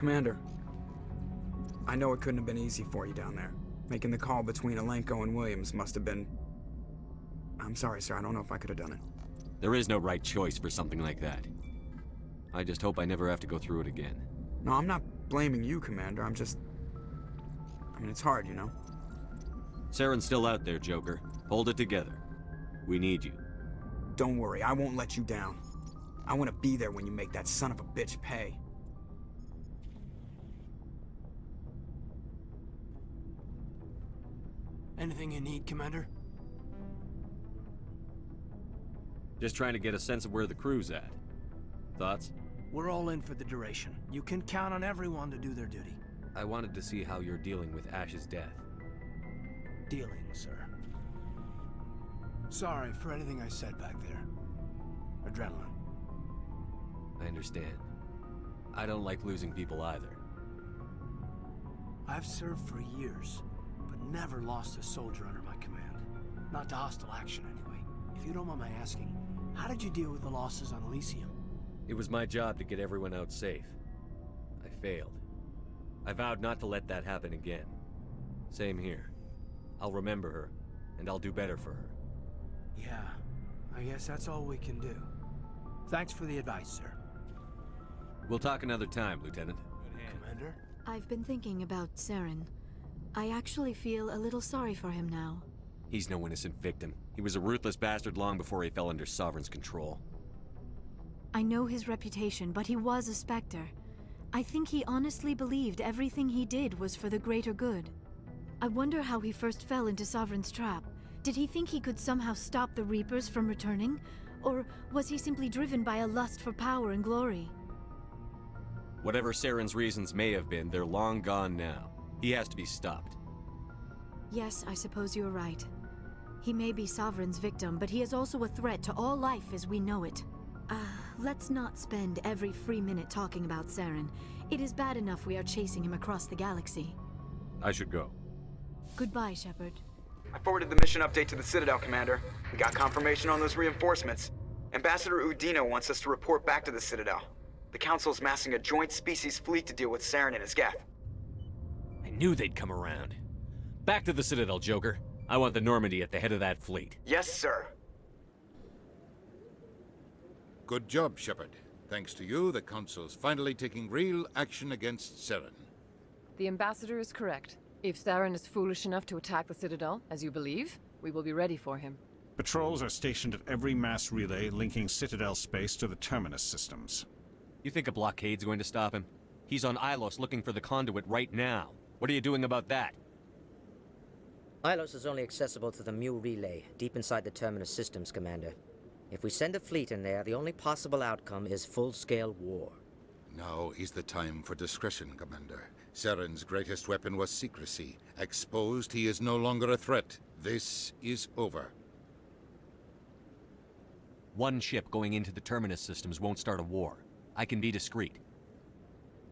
Commander, I know it couldn't have been easy for you down there. Making the call between Alenko and Williams must have been... I'm sorry, sir. I don't know if I could have done it. There is no right choice for something like that. I just hope I never have to go through it again. No, I'm not blaming you, Commander. I'm just... I mean, it's hard, you know? Saren's still out there, Joker. Hold it together. We need you. Don't worry, I won't let you down. I want to be there when you make that son of a bitch pay. Anything you need, Commander? Just trying to get a sense of where the crew's at. Thoughts? We're all in for the duration. You can count on everyone to do their duty. I wanted to see how you're dealing with Ash's death. Dealing, sir. Sorry for anything I said back there. Adrenaline. I understand. I don't like losing people either. I've served for years, but never lost a soldier under my command. Not to hostile action, anyway. If you don't mind my asking, how did you deal with the losses on Elysium? It was my job to get everyone out safe. I failed. I vowed not to let that happen again. Same here. I'll remember her, and I'll do better for her. Yeah, I guess that's all we can do. Thanks for the advice, sir. We'll talk another time, Lieutenant. Commander? I've been thinking about Saren. I actually feel a little sorry for him now. He's no innocent victim. He was a ruthless bastard long before he fell under Sovereign's control. I know his reputation, but he was a Spectre. I think he honestly believed everything he did was for the greater good. I wonder how he first fell into Sovereign's trap. Did he think he could somehow stop the Reapers from returning? Or was he simply driven by a lust for power and glory? Whatever Saren's reasons may have been, they're long gone now. He has to be stopped. Yes, I suppose you're right. He may be Sovereign's victim, but he is also a threat to all life as we know it. Let's not spend every free minute talking about Saren. It is bad enough we are chasing him across the galaxy. I should go. Goodbye, Shepard. I forwarded the mission update to the Citadel, Commander. We got confirmation on those reinforcements. Ambassador Udina wants us to report back to the Citadel. The Council's massing a joint species fleet to deal with Saren and his geth. I knew they'd come around. Back to the Citadel, Joker. I want the Normandy at the head of that fleet. Yes, sir. Good job, Shepard. Thanks to you, the Council's finally taking real action against Saren. The Ambassador is correct. If Saren is foolish enough to attack the Citadel, as you believe, we will be ready for him. Patrols are stationed at every mass relay linking Citadel space to the Terminus systems. You think a blockade's going to stop him? He's on Ilos looking for the conduit right now. What are you doing about that? Ilos is only accessible to the Mu relay, deep inside the Terminus systems, Commander. If we send a fleet in there, the only possible outcome is full-scale war. Now is the time for discretion, Commander. Saren's greatest weapon was secrecy. Exposed, he is no longer a threat. This is over. One ship going into the Terminus systems won't start a war. I can be discreet.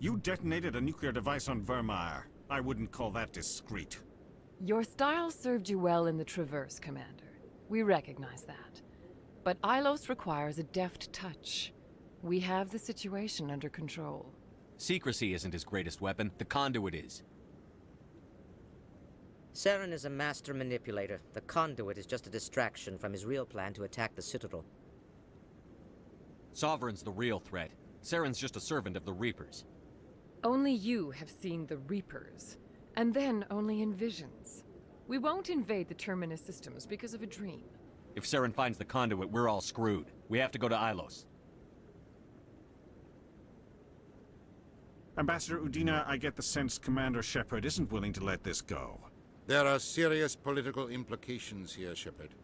You detonated a nuclear device on Vermeer. I wouldn't call that discreet. Your style served you well in the Traverse, Commander. We recognize that. But Ilos requires a deft touch. We have the situation under control. Secrecy isn't his greatest weapon. The conduit is. Saren is a master manipulator. The conduit is just a distraction from his real plan to attack the Citadel. Sovereign's the real threat. Saren's just a servant of the Reapers. Only you have seen the Reapers, and then only in visions. We won't invade the Terminus systems because of a dream. If Saren finds the conduit, we're all screwed. We have to go to Ilos. Ambassador Udina, I get the sense Commander Shepard isn't willing to let this go. There are serious political implications here, Shepard.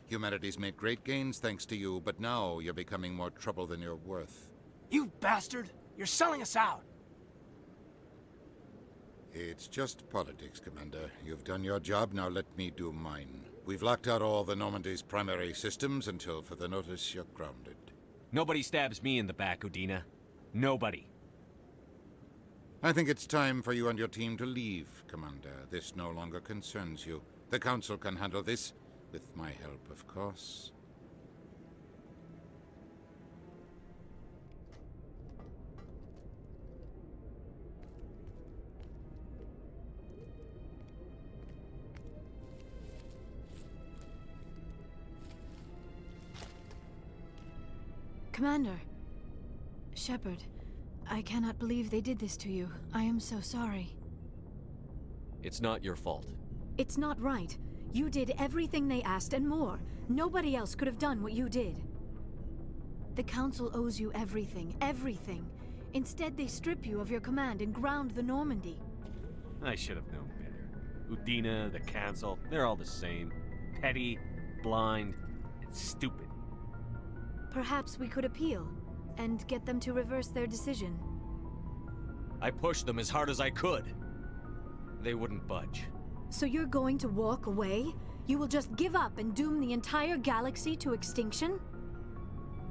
Humanity's made great gains thanks to you, but now you're becoming more trouble than you're worth. You bastard! You're selling us out! It's just politics, Commander. You've done your job, now let me do mine. We've locked out all the Normandy's primary systems until further notice you're grounded. Nobody stabs me in the back, Udina. Nobody. I think it's time for you and your team to leave, Commander. This no longer concerns you. The Council can handle this, with my help, of course. Commander. Shepard, I cannot believe they did this to you. I am so sorry. It's not your fault. It's not right. You did everything they asked and more. Nobody else could have done what you did. The Council owes you everything, everything. Instead, they strip you of your command and ground the Normandy. I should have known better. Udina, the Council, they're all the same. Petty, blind, and stupid. Perhaps we could appeal, and get them to reverse their decision. I pushed them as hard as I could. They wouldn't budge. So you're going to walk away? You will just give up and doom the entire galaxy to extinction?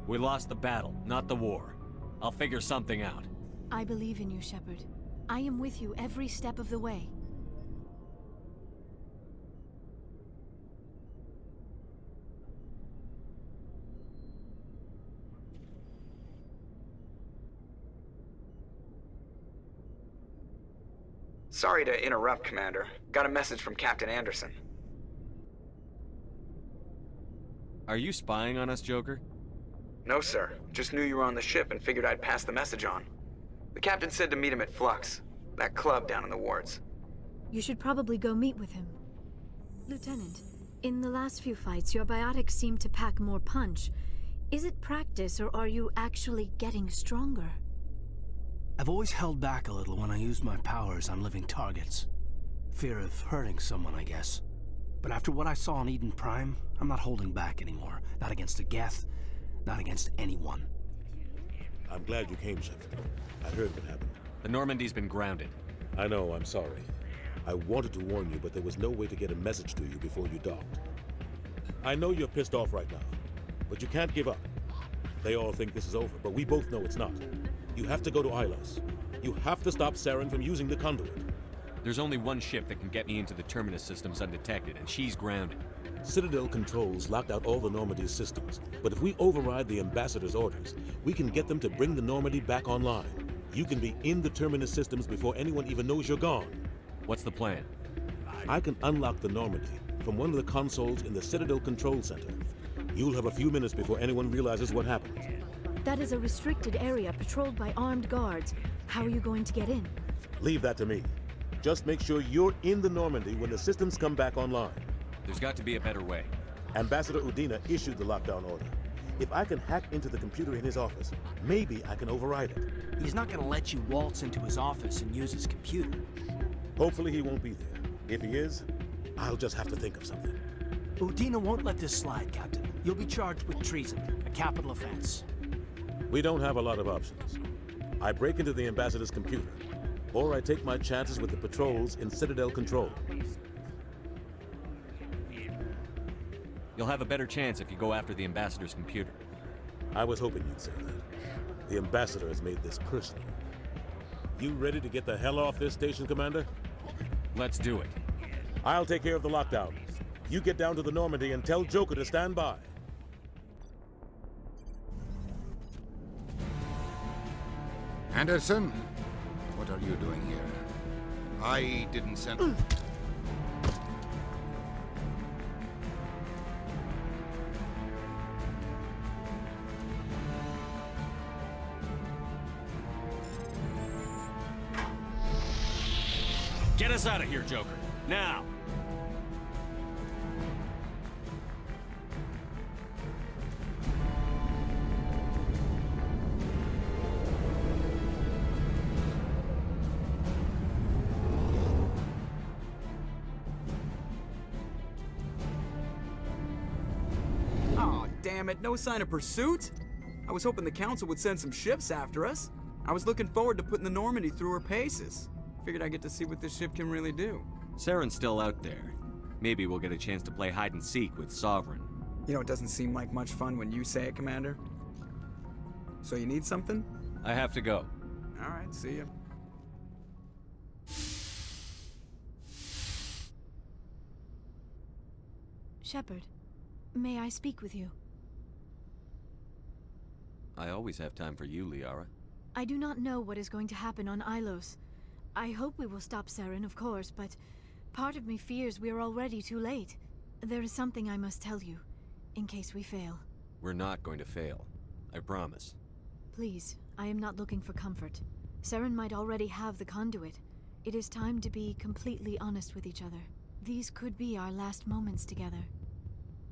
We lost the battle, not the war. I'll figure something out. I believe in you, Shepard. I am with you every step of the way. Sorry to interrupt, Commander. Got a message from Captain Anderson. Are you spying on us, Joker? No, sir. Just knew you were on the ship and figured I'd pass the message on. The captain said to meet him at Flux, that club down in the wards. You should probably go meet with him. Lieutenant, in the last few fights, your biotics seem to pack more punch. Is it practice, or are you actually getting stronger? I've always held back a little when I used my powers on living targets. Fear of hurting someone, I guess. But after what I saw on Eden Prime, I'm not holding back anymore. Not against a Geth, not against anyone. I'm glad you came, Shepard. I heard what happened. The Normandy's been grounded. I know, I'm sorry. I wanted to warn you, but there was no way to get a message to you before you docked. I know you're pissed off right now, but you can't give up. They all think this is over, but we both know it's not. You have to go to Ilos. You have to stop Saren from using the conduit. There's only one ship that can get me into the Terminus systems undetected, and she's grounded. Citadel controls locked out all the Normandy's systems, but if we override the Ambassador's orders, we can get them to bring the Normandy back online. You can be in the Terminus systems before anyone even knows you're gone. What's the plan? I can unlock the Normandy from one of the consoles in the Citadel Control Center. You'll have a few minutes before anyone realizes what happened. That is a restricted area patrolled by armed guards. How are you going to get in? Leave that to me. Just make sure you're in the Normandy when the systems come back online. There's got to be a better way. Ambassador Udina issued the lockdown order. If I can hack into the computer in his office, maybe I can override it. He's not gonna let you waltz into his office and use his computer. Hopefully he won't be there. If he is, I'll just have to think of something. Udina won't let this slide, Captain. You'll be charged with treason, a capital offense. We don't have a lot of options. I break into the Ambassador's computer, or I take my chances with the patrols in Citadel Control. You'll have a better chance if you go after the Ambassador's computer. I was hoping you'd say that. The Ambassador has made this personal. You ready to get the hell off this station, Commander? Let's do it. I'll take care of the lockdown. You get down to the Normandy and tell Joker to stand by. Anderson, what are you doing here? I didn't send... Get us out of here, Joker. Now! Aw, damn it, no sign of pursuit? I was hoping the Council would send some ships after us. I was looking forward to putting the Normandy through her paces. Figured I'd get to see what this ship can really do. Saren's still out there. Maybe we'll get a chance to play hide and seek with Sovereign. You know, it doesn't seem like much fun when you say it, Commander. So you need something? I have to go. All right, see ya. Shepard, may I speak with you? I always have time for you, Liara. I do not know what is going to happen on Ilos. I hope we will stop Saren, of course, but part of me fears we are already too late. There is something I must tell you, in case we fail. We're not going to fail. I promise. Please, I am not looking for comfort. Saren might already have the conduit. It is time to be completely honest with each other. These could be our last moments together.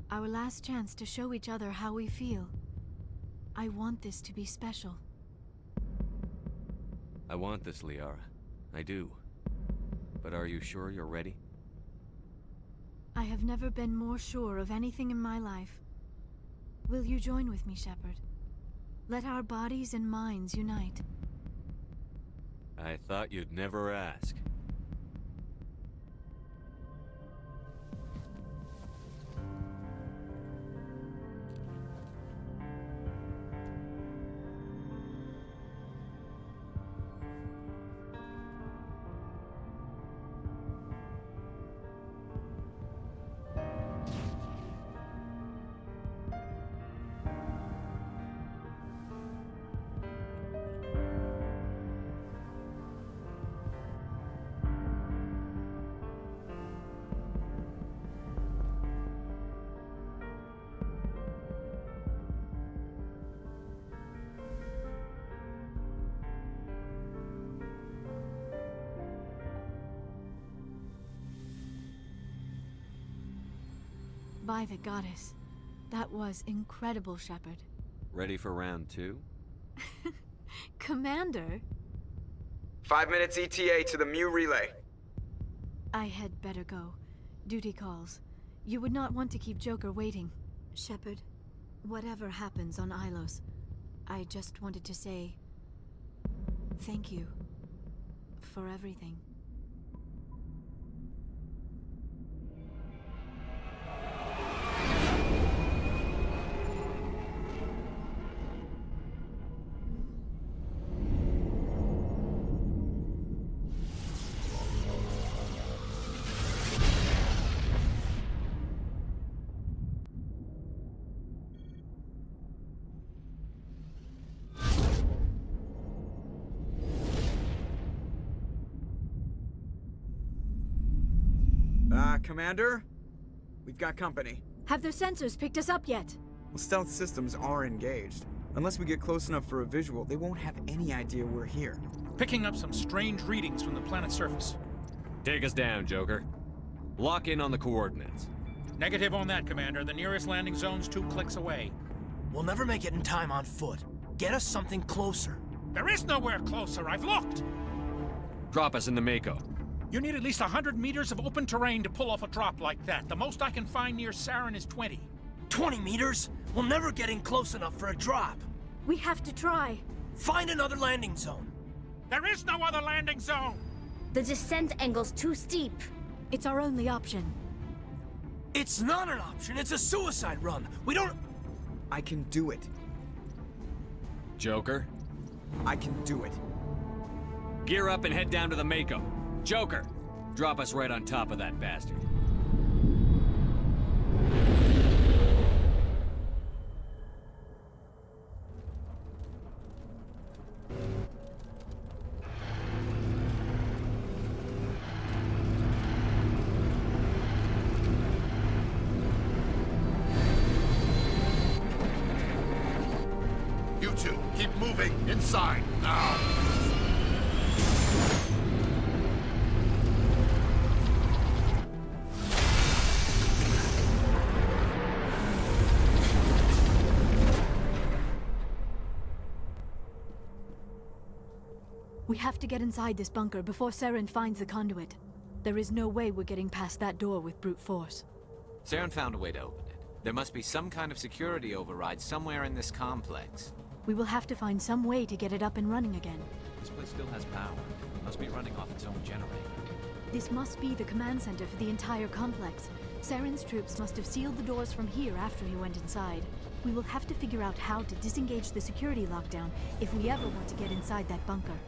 Our last chance to show each other how we feel. I want this to be special. I want this, Liara. I do. But are you sure you're ready? I have never been more sure of anything in my life. Will you join with me, Shepard? Let our bodies and minds unite. I thought you'd never ask. By the goddess. That was incredible, Shepard. Ready for round 2? Commander? 5 minutes ETA to the Mu relay. I had better go. Duty calls. You would not want to keep Joker waiting. Shepard, whatever happens on Ilos, I just wanted to say... thank you. For everything. Commander? We've got company. Have their sensors picked us up yet? Well, stealth systems are engaged. Unless we get close enough for a visual, they won't have any idea we're here. Picking up some strange readings from the planet's surface. Take us down, Joker. Lock in on the coordinates. Negative on that, Commander. The nearest landing zone's 2 clicks away. We'll never make it in time on foot. Get us something closer. There is nowhere closer. I've looked. Drop us in the Mako. You need at least 100 meters of open terrain to pull off a drop like that. The most I can find near Saren is 20. 20 meters? We'll never get in close enough for a drop. We have to try. Find another landing zone. There is no other landing zone! The descent angle's too steep. It's our only option. It's not an option. It's a suicide run. We don't... I can do it. Joker, I can do it. gear up and head down to the Mako. Joker, drop us right on top of that bastard. You two, keep moving inside now. We have to get inside this bunker before Saren finds the conduit. There is no way we're getting past that door with brute force. Saren found a way to open it. There must be some kind of security override somewhere in this complex. We will have to find some way to get it up and running again. This place still has power. It must be running off its own generator. This must be the command center for the entire complex. Saren's troops must have sealed the doors from here after he went inside. We will have to figure out how to disengage the security lockdown if we ever want to get inside that bunker.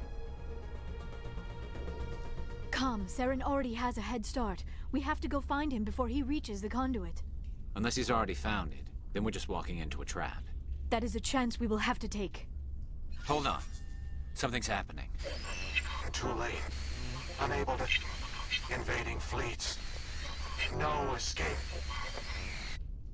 Come, Saren already has a head start. We have to go find him before he reaches the conduit. Unless he's already found it, then we're just walking into a trap. That is a chance we will have to take. Hold on. Something's happening. Too late. Unable to... Invading fleets. No escape.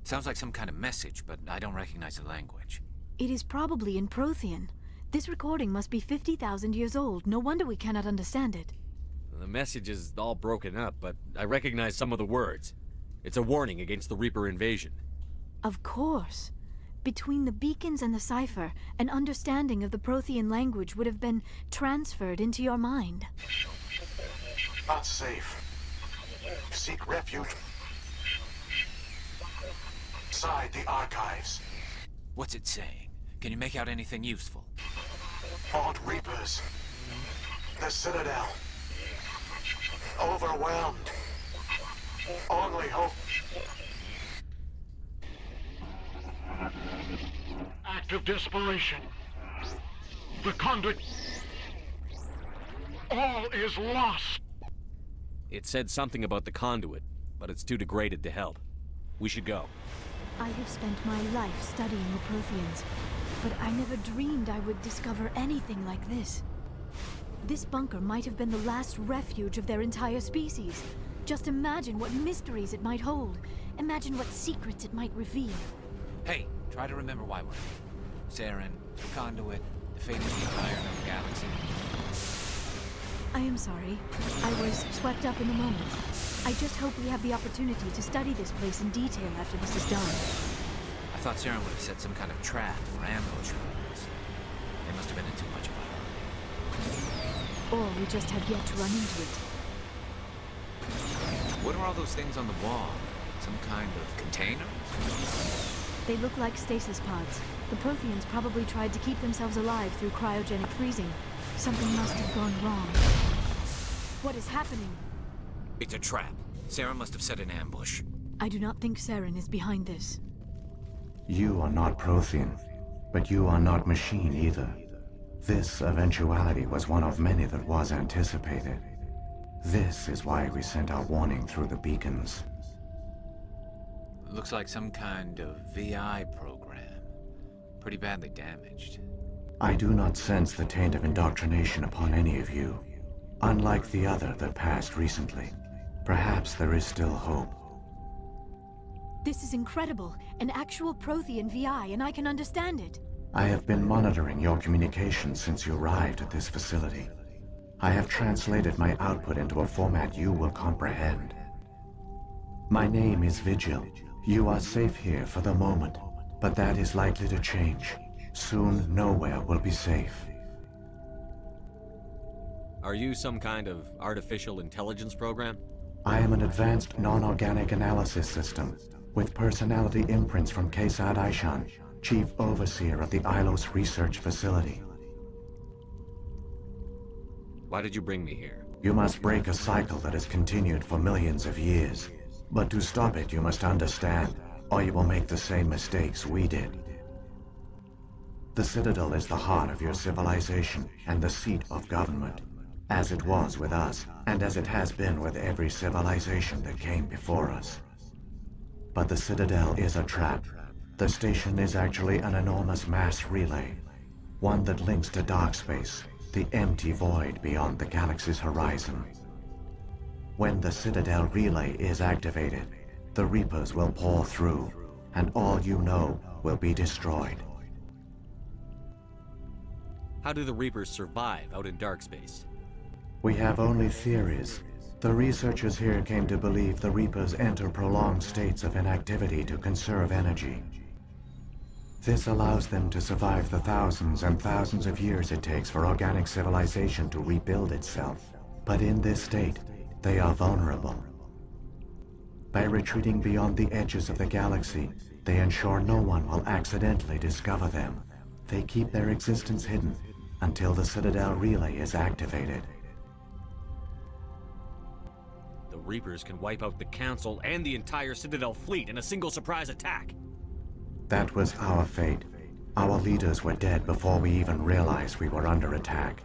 Sounds like some kind of message, but I don't recognize the language. It is probably in Prothean. This recording must be 50,000 years old. No wonder we cannot understand it. The message is all broken up, but I recognize some of the words. It's a warning against the Reaper invasion. Of course. Between the beacons and the cipher, an understanding of the Prothean language would have been transferred into your mind. Not safe. Seek refuge inside the archives. What's it saying? Can you make out anything useful? Fought Reapers. The Citadel. Overwhelmed. Only hope. Act of desperation. The conduit. All is lost. It said something about the conduit, but it's too degraded to help. We should go. I have spent my life studying the Protheans, but I never dreamed I would discover anything like this. This bunker might have been the last refuge of their entire species. Just imagine what mysteries it might hold. Imagine what secrets it might reveal. Hey, try to remember why we're here. Saren, the conduit, the fate of the entire known galaxy. I am sorry. I was swept up in the moment. I just hope we have the opportunity to study this place in detail after this is done. I thought Saren would have set some kind of trap or ambush for us. They must have been in too much of a hurry. Or we just have yet to run into it. What are all those things on the wall? Some kind of containers? They look like stasis pods. The Protheans probably tried to keep themselves alive through cryogenic freezing. Something must have gone wrong. What is happening? It's a trap. Saren must have set an ambush. I do not think Saren is behind this. You are not Prothean, but you are not machine either. This eventuality was one of many that was anticipated. This is why we sent our warning through the beacons. Looks like some kind of VI program. Pretty badly damaged. I do not sense the taint of indoctrination upon any of you. Unlike the other that passed recently. Perhaps there is still hope. This is incredible. An actual Prothean VI, and I can understand it. I have been monitoring your communications since you arrived at this facility. I have translated my output into a format you will comprehend. My name is Vigil. You are safe here for the moment, but that is likely to change. Soon, nowhere will be safe. Are you some kind of artificial intelligence program? I am an advanced non-organic analysis system, with personality imprints from Kesad Aishan, Chief Overseer of the Ilos Research Facility. Why did you bring me here? You must break a cycle that has continued for millions of years. But to stop it, you must understand, or you will make the same mistakes we did. The Citadel is the heart of your civilization and the seat of government, as it was with us, and as it has been with every civilization that came before us. But the Citadel is a trap. The station is actually an enormous mass relay, one that links to dark space, the empty void beyond the galaxy's horizon. When the Citadel relay is activated, the Reapers will pour through, and all you know will be destroyed. How do the Reapers survive out in dark space? We have only theories. The researchers here came to believe the Reapers enter prolonged states of inactivity to conserve energy. This allows them to survive the thousands and thousands of years it takes for organic civilization to rebuild itself. But in this state, they are vulnerable. By retreating beyond the edges of the galaxy, they ensure no one will accidentally discover them. They keep their existence hidden until the Citadel relay is activated. The Reapers can wipe out the Council and the entire Citadel fleet in a single surprise attack. That was our fate. Our leaders were dead before we even realized we were under attack.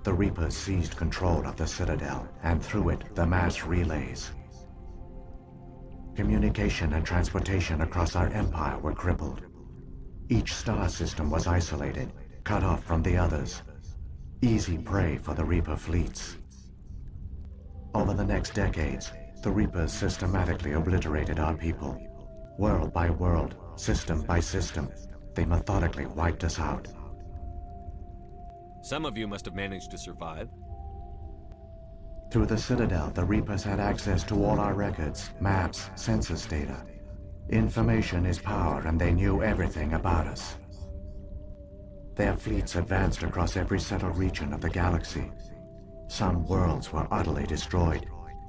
The Reapers seized control of the Citadel, and through it, the mass relays. Communication and transportation across our empire were crippled. Each star system was isolated, cut off from the others. Easy prey for the Reaper fleets. Over the next decades, the Reapers systematically obliterated our people. World by world, system by system, they methodically wiped us out. Some of you must have managed to survive. Through the Citadel, the Reapers had access to all our records, maps, census data. Information is power, and they knew everything about us. Their fleets advanced across every settled region of the galaxy. Some worlds were utterly destroyed.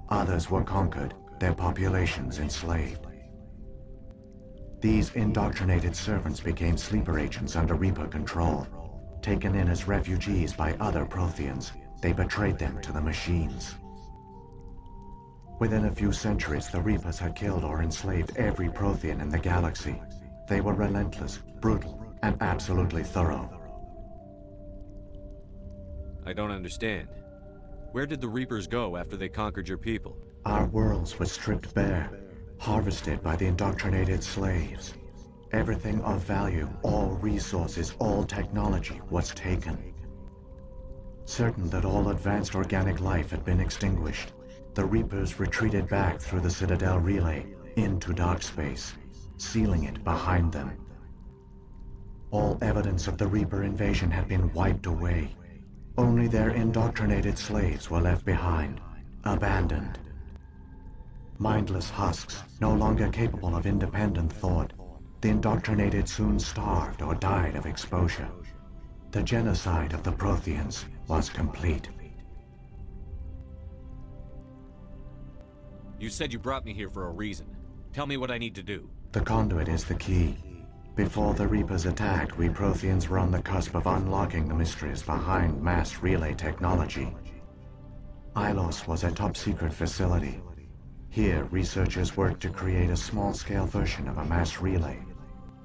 Others were conquered, their populations enslaved. These indoctrinated servants became sleeper agents under Reaper control. Taken in as refugees by other Protheans, they betrayed them to the machines. Within a few centuries, the Reapers had killed or enslaved every Prothean in the galaxy. They were relentless, brutal, and absolutely thorough. I don't understand. Where did the Reapers go after they conquered your people? Our worlds were stripped bare, harvested by the indoctrinated slaves. Everything of value, all resources, all technology was taken. Certain that all advanced organic life had been extinguished, the Reapers retreated back through the Citadel relay into dark space, sealing it behind them. All evidence of the Reaper invasion had been wiped away. Only their indoctrinated slaves were left behind, abandoned. Mindless husks, no longer capable of independent thought, the indoctrinated soon starved or died of exposure. The genocide of the Protheans was complete. You said you brought me here for a reason. Tell me what I need to do. The conduit is the key. Before the Reapers attacked, we Protheans were on the cusp of unlocking the mysteries behind mass relay technology. Ilos was a top-secret facility. Here, researchers worked to create a small-scale version of a mass relay,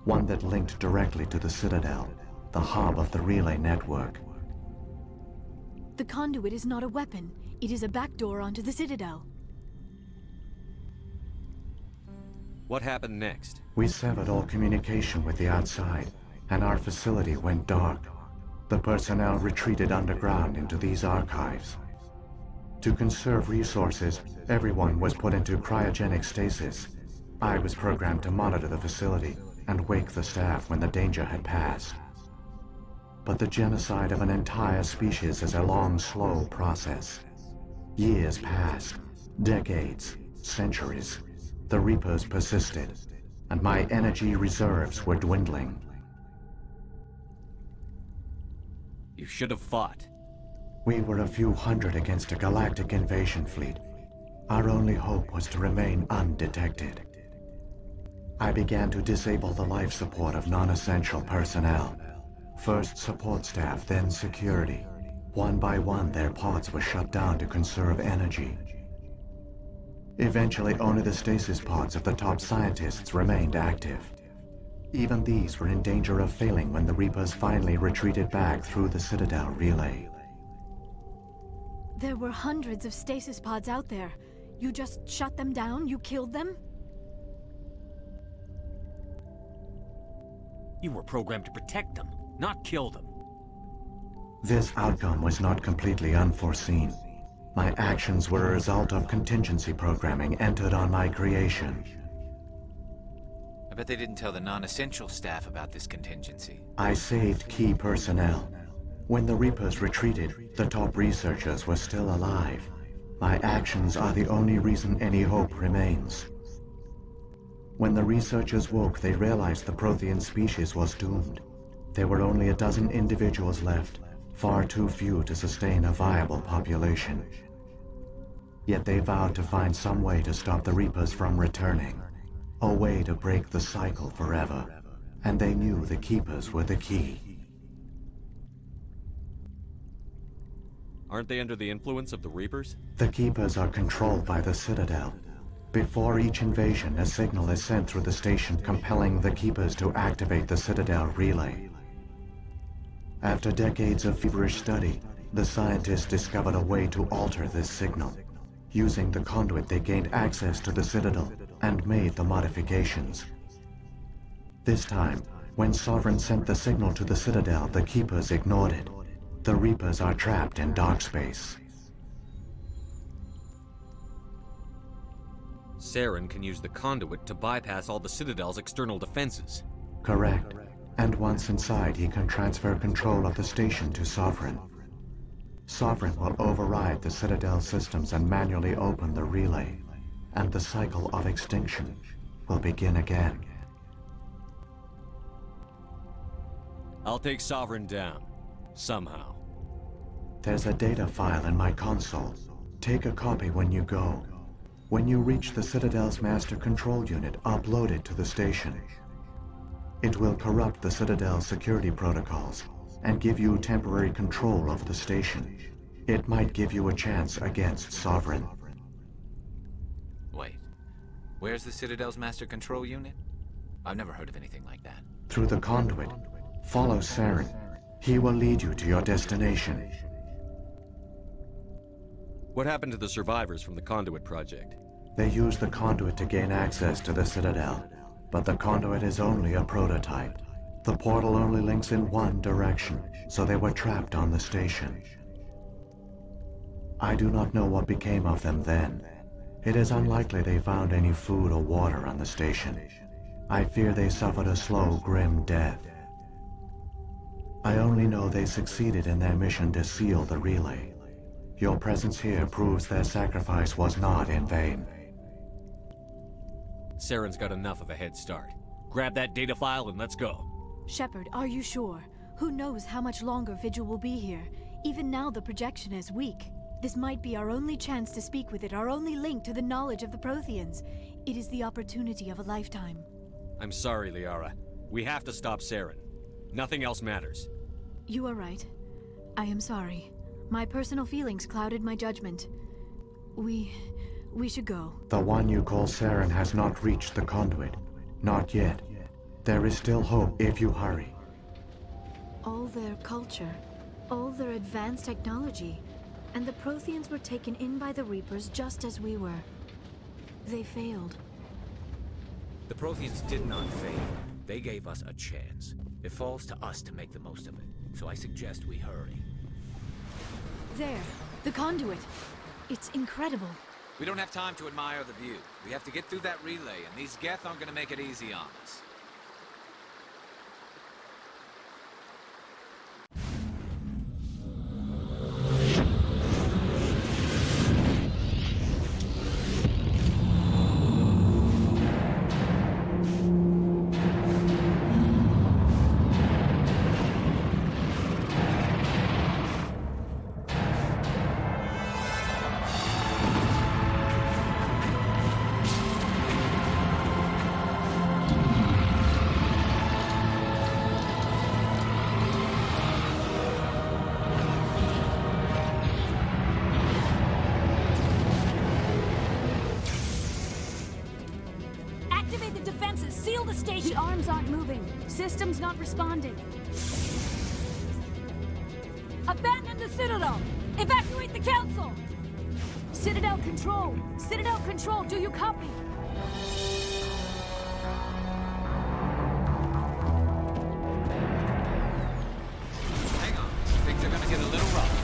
one that linked directly to the Citadel, the hub of the relay network. The conduit is not a weapon. It is a backdoor onto the Citadel. What happened next? We severed all communication with the outside, and our facility went dark. The personnel retreated underground into these archives. To conserve resources, everyone was put into cryogenic stasis. I was programmed to monitor the facility and wake the staff when the danger had passed. But the genocide of an entire species is a long, slow process. Years passed, decades, centuries. The Reapers persisted, and my energy reserves were dwindling. You should have fought. We were a few hundred against a galactic invasion fleet. Our only hope was to remain undetected. I began to disable the life support of non-essential personnel. First support staff, then security. One by one, their pods were shut down to conserve energy. Eventually, only the stasis pods of the top scientists remained active. Even these were in danger of failing when the Reapers finally retreated back through the Citadel relay. There were hundreds of stasis pods out there. You just shut them down? You killed them? You were programmed to protect them, not kill them. This outcome was not completely unforeseen. My actions were a result of contingency programming entered on my creation. I bet they didn't tell the non-essential staff about this contingency. I saved key personnel. When the Reapers retreated, the top researchers were still alive. My actions are the only reason any hope remains. When the researchers woke, they realized the Prothean species was doomed. There were only a dozen individuals left, far too few to sustain a viable population. Yet they vowed to find some way to stop the Reapers from returning, a way to break the cycle forever, and they knew the Keepers were the key. Aren't they under the influence of the Reapers? The Keepers are controlled by the Citadel. Before each invasion, a signal is sent through the station compelling the Keepers to activate the Citadel relay. After decades of feverish study, the scientists discovered a way to alter this signal. Using the conduit, they gained access to the Citadel and made the modifications. This time, when Sovereign sent the signal to the Citadel, the Keepers ignored it. The Reapers are trapped in dark space. Saren can use the conduit to bypass all the Citadel's external defenses. Correct. And once inside, he can transfer control of the station to Sovereign. Sovereign will override the Citadel systems and manually open the relay, and the cycle of extinction will begin again. I'll take Sovereign down. Somehow. There's a data file in my console. Take a copy when you go. When you reach the Citadel's master control unit, upload it to the station. It will corrupt the Citadel's security protocols and give you temporary control of the station. It might give you a chance against Sovereign. Wait. Where's the Citadel's master control unit? I've never heard of anything like that. Through the conduit, follow Saren. He will lead you to your destination. What happened to the survivors from the Conduit project? They use the conduit to gain access to the Citadel, but the conduit is only a prototype. The portal only links in one direction, so they were trapped on the station. I do not know what became of them then. It is unlikely they found any food or water on the station. I fear they suffered a slow, grim death. I only know they succeeded in their mission to seal the relay. Your presence here proves their sacrifice was not in vain. Saren's got enough of a head start. Grab that data file and let's go. Shepard, are you sure? Who knows how much longer Vigil will be here? Even now the projection is weak. This might be our only chance to speak with it, our only link to the knowledge of the Protheans. It is the opportunity of a lifetime. I'm sorry, Liara. We have to stop Saren. Nothing else matters. You are right. I am sorry. My personal feelings clouded my judgment. We should go. The one you call Saren has not reached the conduit. Not yet. There is still hope if you hurry. All their culture, all their advanced technology, and the Protheans were taken in by the Reapers just as we were. They failed. The Protheans did not fail. They gave us a chance. It falls to us to make the most of it. So I suggest we hurry. There, the conduit. It's incredible. We don't have time to admire the view. We have to get through that relay, and these Geth aren't gonna make it easy on us. Seal the station! The arms aren't moving. Systems not responding. Abandon the Citadel! Evacuate the Council! Citadel Control! Citadel Control, do you copy? Hang on. Things are gonna get a little rough.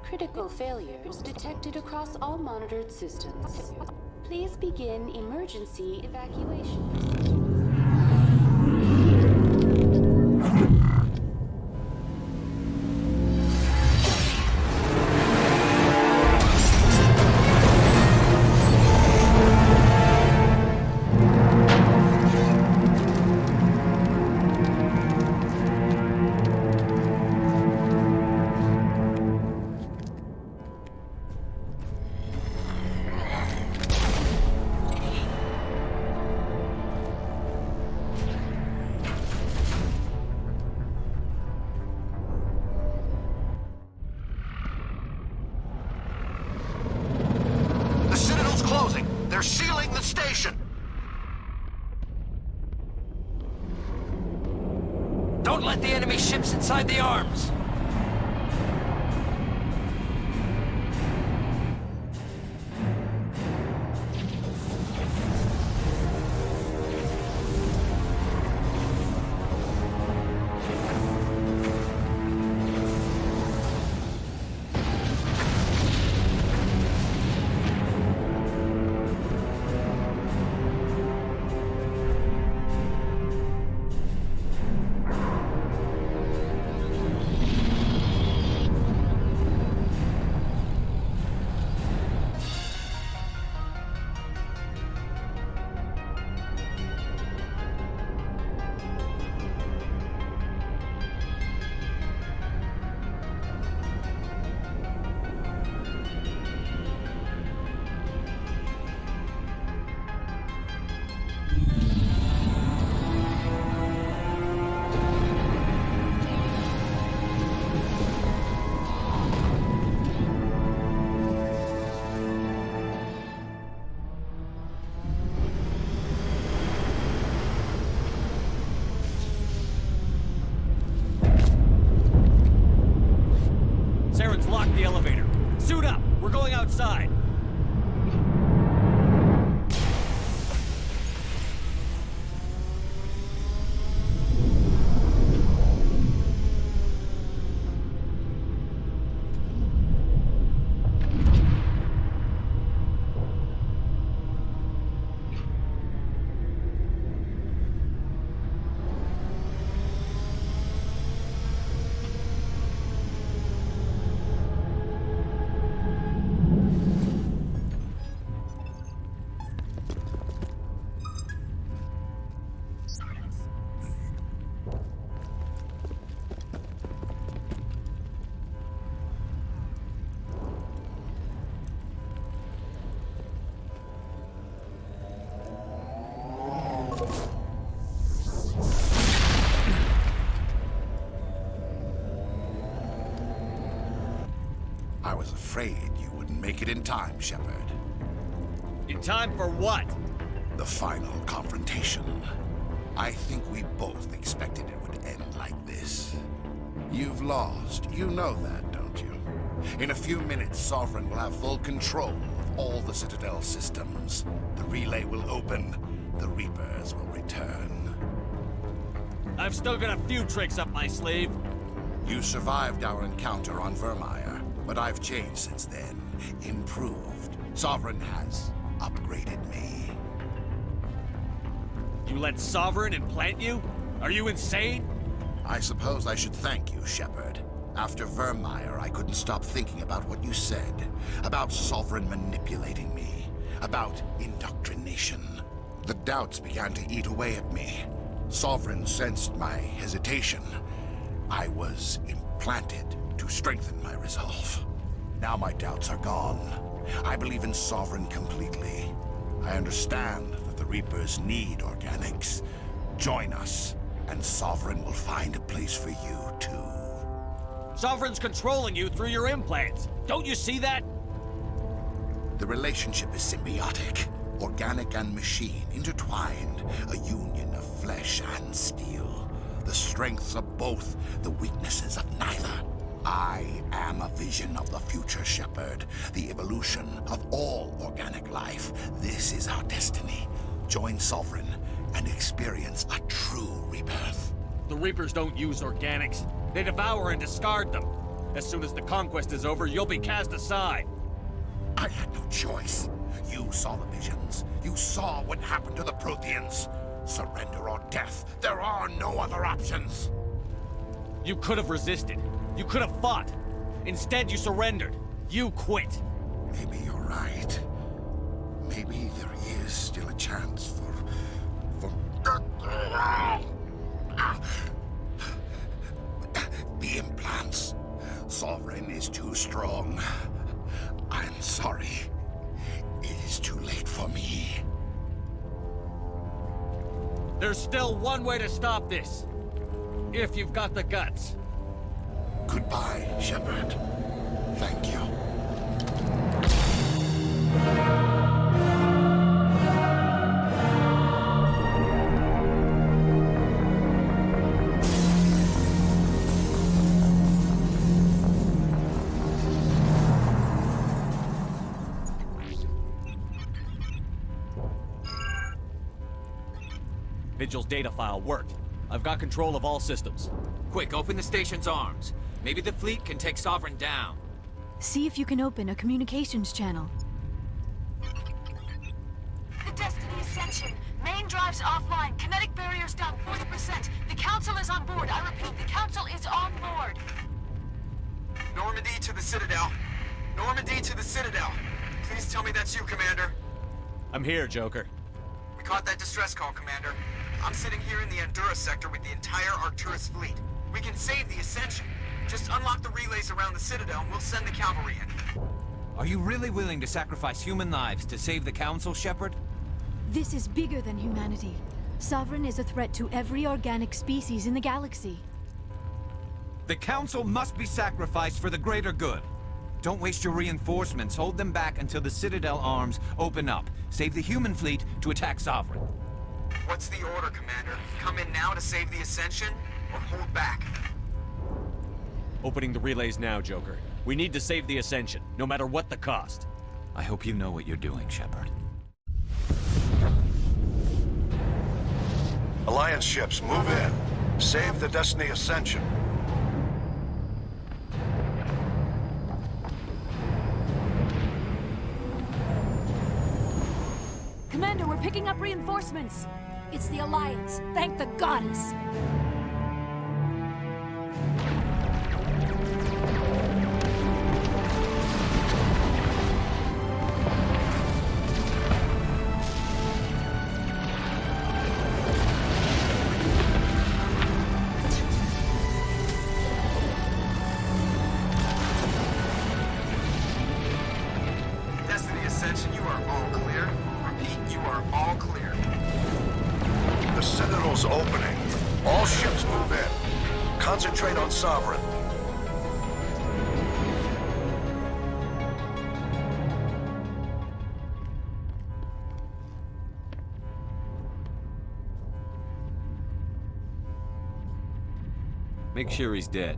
Critical failures detected across all monitored systems. Please begin emergency evacuation procedures. They're sealing the station! Don't let the enemy ships inside the arms! afraid you wouldn't make it in time, Shepard. In time for what? The final confrontation. I think we both expected it would end like this. You've lost. You know that, don't you? In a few minutes, Sovereign will have full control of all the Citadel systems. The relay will open. The Reapers will return. I've still got a few tricks up my sleeve. You survived our encounter on Vermeer, but I've changed since then. Improved. Sovereign has upgraded me. You let Sovereign implant you? Are you insane? I suppose I should thank you, Shepard. After Vermeer, I couldn't stop thinking about what you said. About Sovereign manipulating me. About indoctrination. The doubts began to eat away at me. Sovereign sensed my hesitation. I was implanted to strengthen my resolve. Now my doubts are gone. I believe in Sovereign completely. I understand that the Reapers need organics. Join us, and Sovereign will find a place for you, too. Sovereign's controlling you through your implants. Don't you see that? The relationship is symbiotic. Organic and machine, intertwined. A union of flesh and steel. The strengths of both, the weaknesses of neither. I am a vision of the future, Shepard. The evolution of all organic life. This is our destiny. Join Sovereign and experience a true rebirth. The Reapers don't use organics. They devour and discard them. As soon as the conquest is over, you'll be cast aside. I had no choice. You saw the visions. You saw what happened to the Protheans. Surrender or death. There are no other options. You could have resisted. You could have fought. Instead, you surrendered. You quit. Maybe you're right. Maybe there is still a chance for... The implants. Sovereign is too strong. I'm sorry. It is too late for me. There's still one way to stop this. If you've got the guts. Goodbye, Shepard. Thank you. Vigil's data file worked. I've got control of all systems. Quick, open the station's arms. Maybe the fleet can take Sovereign down. See if you can open a communications channel. The Destiny Ascension. Main drives offline. Kinetic barriers down 40%. The Council is on board. I repeat, the Council is on board. Normandy to the Citadel. Normandy to the Citadel. Please tell me that's you, Commander. I'm here, Joker. We caught that distress call, Commander. I'm sitting here in the Endura sector with the entire Arcturus fleet. We can save the Ascension. Just unlock the relays around the Citadel and we'll send the cavalry in. Are you really willing to sacrifice human lives to save the Council, Shepard? This is bigger than humanity. Sovereign is a threat to every organic species in the galaxy. The Council must be sacrificed for the greater good. Don't waste your reinforcements. Hold them back until the Citadel arms open up. Save the human fleet to attack Sovereign. What's the order, Commander? Come in now to save the Ascension, or hold back? Opening the relays now, Joker. We need to save the Ascension, no matter what the cost. I hope you know what you're doing, Shepard. Alliance ships, move in. Save the Destiny Ascension. Commander, we're picking up reinforcements. It's the Alliance. Thank the goddess. Destiny Ascension, you are all clear. Repeat, you are all clear. The Citadel's opening. All ships move in. Concentrate on Sovereign. Make sure he's dead.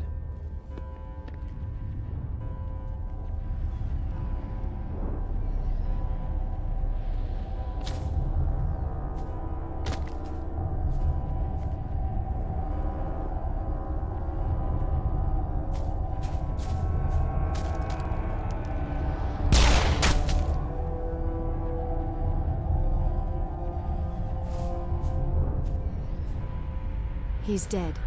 He's dead.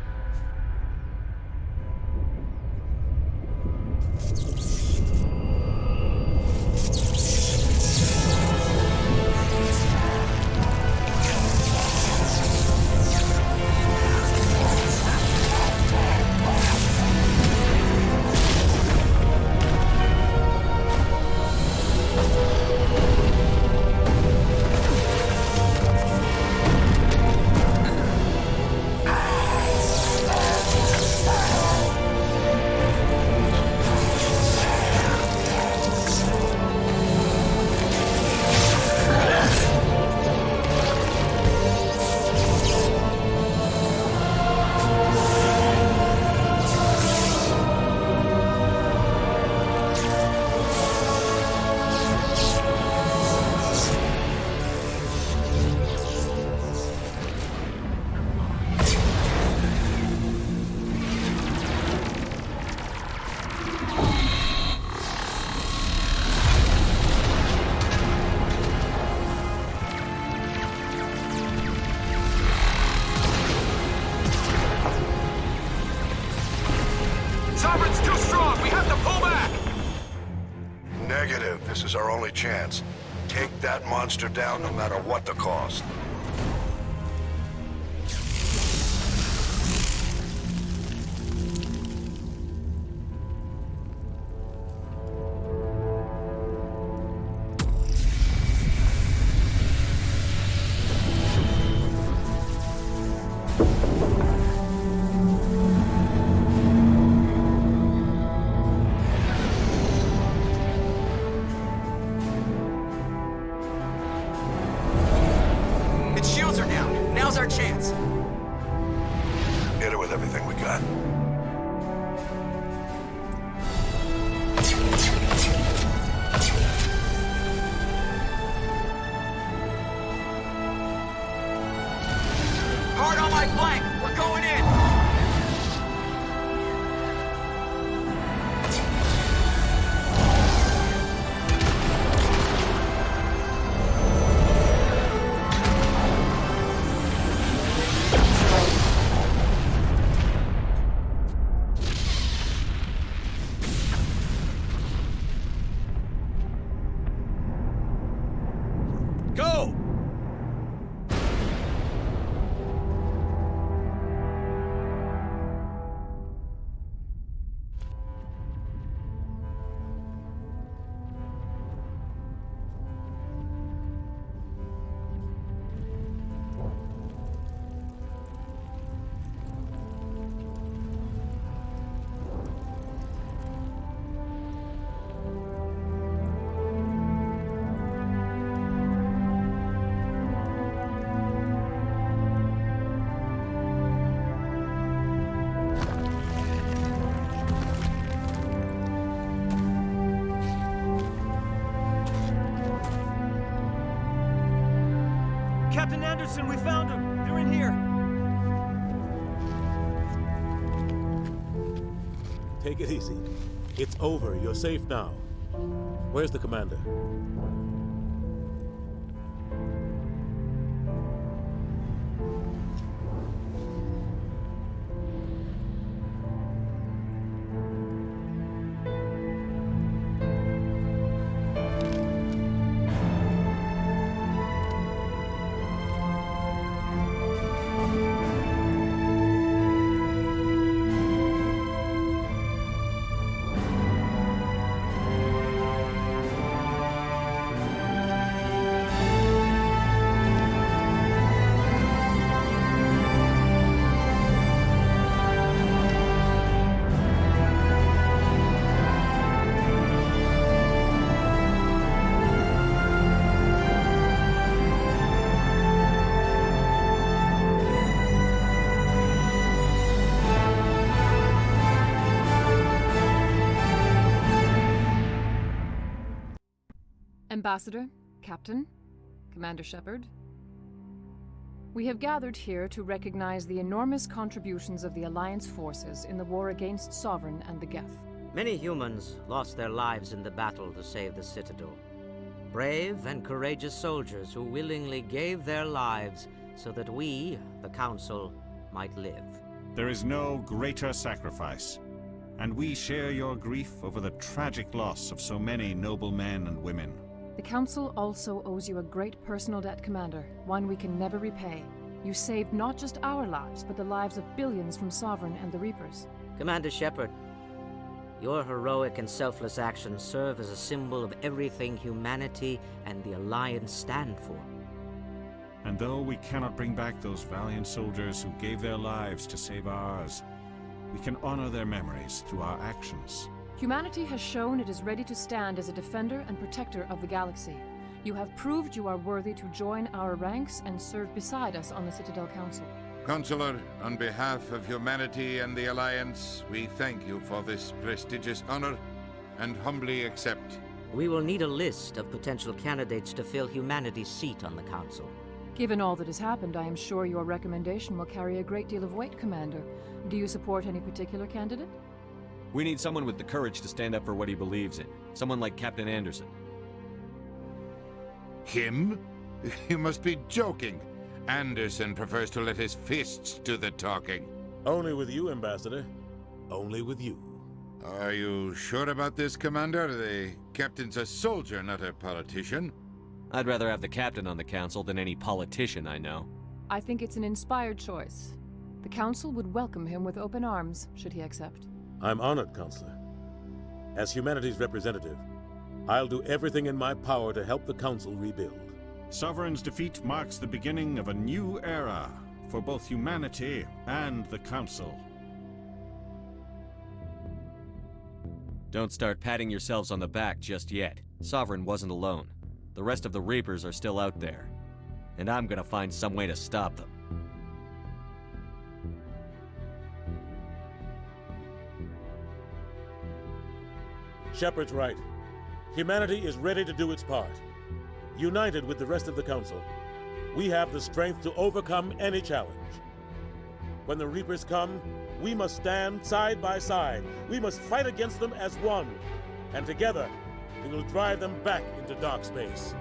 Sovereign's too strong! We have to pull back! Negative. This is our only chance. Take that monster down no matter what the cost. Its shields are down. Now's our chance. Hit it with everything we got. Hard on my flank. We're going in. Go! Captain Anderson, we found them! They're in here! Take it easy. It's over. You're safe now. Where's the commander? Ambassador, Captain, Commander Shepard. We have gathered here to recognize the enormous contributions of the Alliance forces in the war against Sovereign and the Geth. Many humans lost their lives in the battle to save the Citadel. Brave and courageous soldiers who willingly gave their lives so that we, the Council, might live. There is no greater sacrifice, and we share your grief over the tragic loss of so many noble men and women. The Council also owes you a great personal debt, Commander, one we can never repay. You saved not just our lives, but the lives of billions from Sovereign and the Reapers. Commander Shepard, your heroic and selfless actions serve as a symbol of everything humanity and the Alliance stand for. And though we cannot bring back those valiant soldiers who gave their lives to save ours, we can honor their memories through our actions. Humanity has shown it is ready to stand as a defender and protector of the galaxy. You have proved you are worthy to join our ranks and serve beside us on the Citadel Council. Consular, on behalf of humanity and the Alliance, we thank you for this prestigious honor and humbly accept. We will need a list of potential candidates to fill humanity's seat on the Council. Given all that has happened, I am sure your recommendation will carry a great deal of weight, Commander. Do you support any particular candidate? We need someone with the courage to stand up for what he believes in. Someone like Captain Anderson. Him? You must be joking. Anderson prefers to let his fists do the talking. Only with you, Ambassador. Only with you. Are you sure about this, Commander? The captain's a soldier, not a politician. I'd rather have the captain on the council than any politician I know. I think it's an inspired choice. The Council would welcome him with open arms, should he accept. I'm honored, Counselor. As humanity's representative, I'll do everything in my power to help the Council rebuild. Sovereign's defeat marks the beginning of a new era for both humanity and the Council. Don't start patting yourselves on the back just yet. Sovereign wasn't alone. The rest of the Reapers are still out there. And I'm gonna find some way to stop them. Shepard's right. Humanity is ready to do its part. United with the rest of the Council, we have the strength to overcome any challenge. When the Reapers come, we must stand side by side. We must fight against them as one. And together, we will drive them back into dark space.